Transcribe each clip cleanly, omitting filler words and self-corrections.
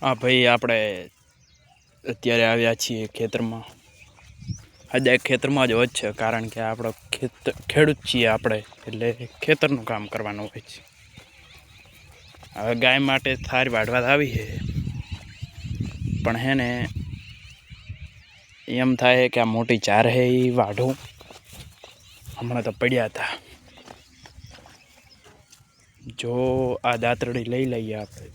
હા ભાઈ, આપણે અત્યારે આવ્યા છીએ ખેતરમાં. આજે ખેતરમાં જ હોય છે, કારણ કે આપણો ખેડૂત છીએ આપણે, એટલે ખેતરનું કામ કરવાનું હોય છે. હવે ગાય માટે થાર વાઢવા આવી છે, પણ હે ને એમ થાય કે આ મોટી ચાર હે એ વાઢું. હમણાં તો પડ્યા હતા. જો આ દાતરડી લઈ લઈએ આપણે.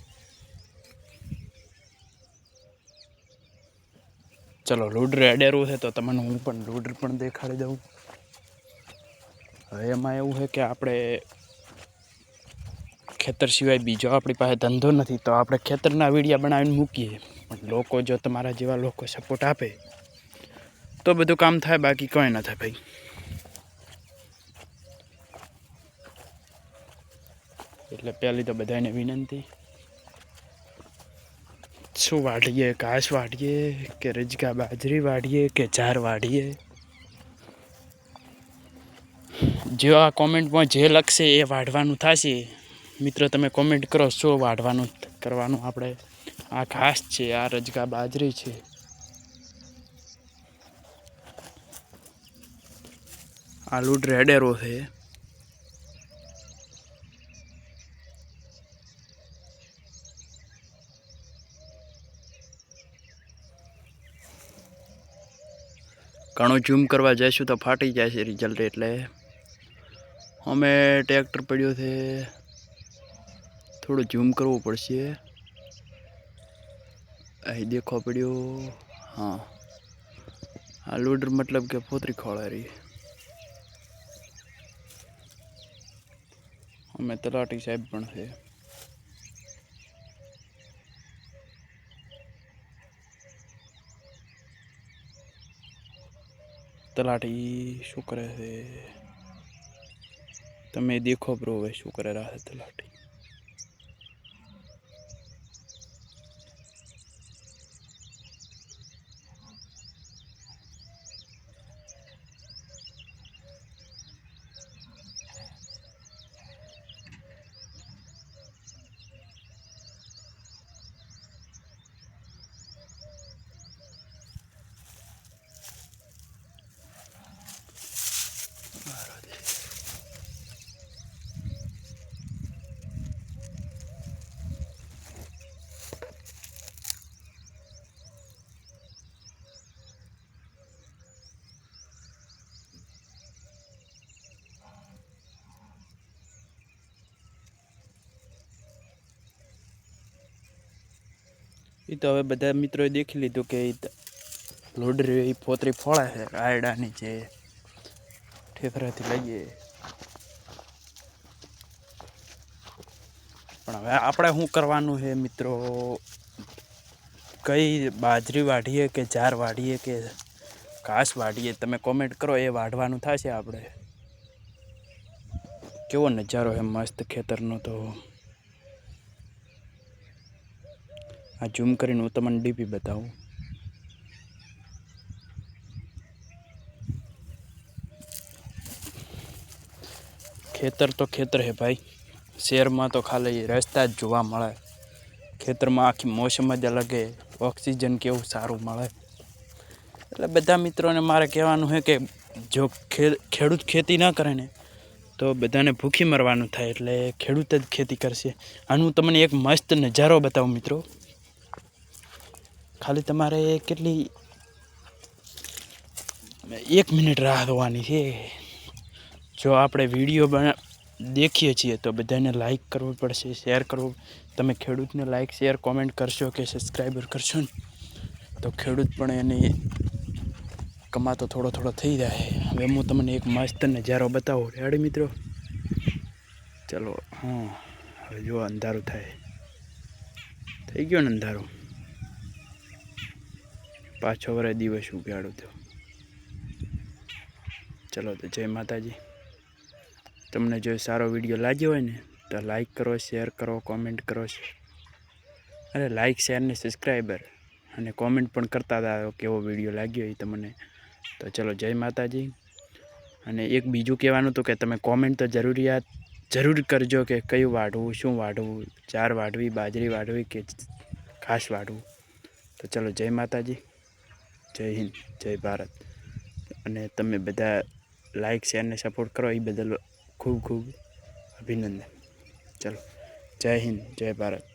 ચલો, રૂડર અડેરું છે તો તમને હું પણ રૂડર પણ દેખાડી દઉં. હવે એમાં એવું છે કે આપણે ખેતર સિવાય બીજો આપણી પાસે ધંધો નથી, તો આપણે ખેતરના વિડીયા બનાવીને મૂકીએ. પણ લોકો જો તમારા જેવા લોકો સપોર્ટ આપે તો બધું કામ થાય, બાકી કંઈ ના થાય ભાઈ. એટલે પહેલી તો બધાને વિનંતી, શું વાઢીએ? ઘાસ વાઢીએ કે રજકા બાજરી વાઢીએ કે ચાર વાઢીએ? જો આ કોમેન્ટમાં જે લખશે એ વાઢવાનું થશે. મિત્રો, તમે કોમેન્ટ કરો શું વાઢવાનું કરવાનું. આપણે આ ઘાસ છે, આ રજકા બાજરી છે. આ લૂડ રેડેરો છે. ઘણું ઝૂમ કરવા જઈશું તો ફાટી જાય છે રિઝલ્ટ, એટલે અમે ટ્રેક્ટર પડ્યું છે, થોડું ઝૂમ કરવું પડશે. અહીં દેખો પડ્યું. હા, આ લોડર મતલબ કે પોતરી ખોળા રહી. અમે તલાટી સાહેબ પણ છે. તલાટી શું કરે છે તમે દેખો બ્રો. હવે શું કરે રહ્યા છે તલાટી? એ તો હવે બધા મિત્રોએ દેખી લીધું કે લોડર એ પોતરી ફોળે છે. આયડાની જે ઠેકરાથી લઈએ. પણ હવે આપણે શું કરવાનું છે મિત્રો? કઈ બાજરી વાઢીએ કે ચાર વાઢીએ કે ઘાસ વાઢીએ? તમે કોમેન્ટ કરો, એ વાઢવાનું થશે. આપણે કેવો નજારો છે મસ્ત ખેતરનો. તો આ ઝૂમ કરીને હું તમને ડીપી બતાવું. ખેતર તો ખેતર હે ભાઈ. શહેરમાં તો ખાલી રસ્તા જ જોવા મળે. ખેતરમાં આખી મોસમ જ અલગ હે. ઓક્સિજન કેવું સારું મળે. એટલે બધા મિત્રોને મારે કહેવાનું છે કે જો ખેડૂત ખેતી ના કરે ને તો બધાને ભૂખી મરવાનું થાય. એટલે ખેડૂત જ ખેતી કરશે. આનું તમને એક મસ્ત નજારો બતાવું મિત્રો. ખાલી તમારે કેટલી 1 મિનિટ રાહ જોવાની છે. જો આપણે વિડીયો દેખીએ છીએ તો બધાને લાઈક કરવું પડશે, શેર કરવું. તમે ખેડૂતને લાઈક, શેર, કોમેન્ટ કરશો કે સબસ્ક્રાઈબર કરશો ને તો ખેડૂત પણ એને કમાતો થોડો થોડો થઈ જાય. હવે હું તમને એક મસ્ત નજારો બતાવું. રેડી મિત્રો? ચલો. હા, હવે જો અંધારું થાય. થઈ ગયો ને અંધારું? પાછો વરે દિવસ ઉગાડો તો. ચલો તો જય માતાજી. તમને જો સારો વિડીયો લાગ્યો હોય ને તો લાઈક કરો, શેર કરો, કોમેન્ટ કરો. અરે લાઈક, શેર ને સબસ્ક્રાઈબર અને કોમેન્ટ પણ કરતા હતા કેવો વિડીયો લાગ્યો એ તમને. તો ચલો જય માતાજી. અને એક બીજું કહેવાનું હતું કે તમે કોમેન્ટ તો જરૂર કરજો કે કયું વાઢવું, શું વાઢવું, ચાર વાઢવી, બાજરી વાઢવી કે ઘાસ વાઢવું. તો ચલો, જય માતાજી, જય હિન્દ, જય ભારત. અને તમે બધા લાઈક શેર ને સપોર્ટ કરો એ બદલ ખૂબ ખૂબ અભિનંદન. ચલો, જય હિન્દ, જય ભારત.